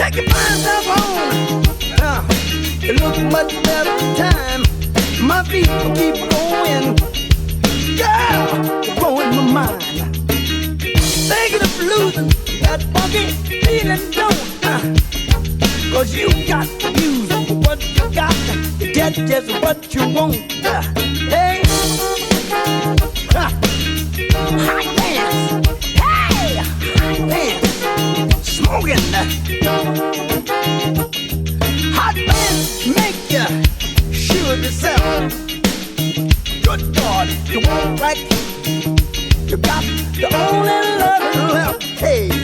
Take your fine self on. It looks much better time. My feet will keep going. Girl, you're blowing my mind. Thinking of losing that funky feeling, don't. Cause you got to use what you got to get just what you want. Hey, hot pants. Hey, hot pants. Smoking. Hot pants make you sure of yourself. Good God, you want right. You got the only love left. Hey.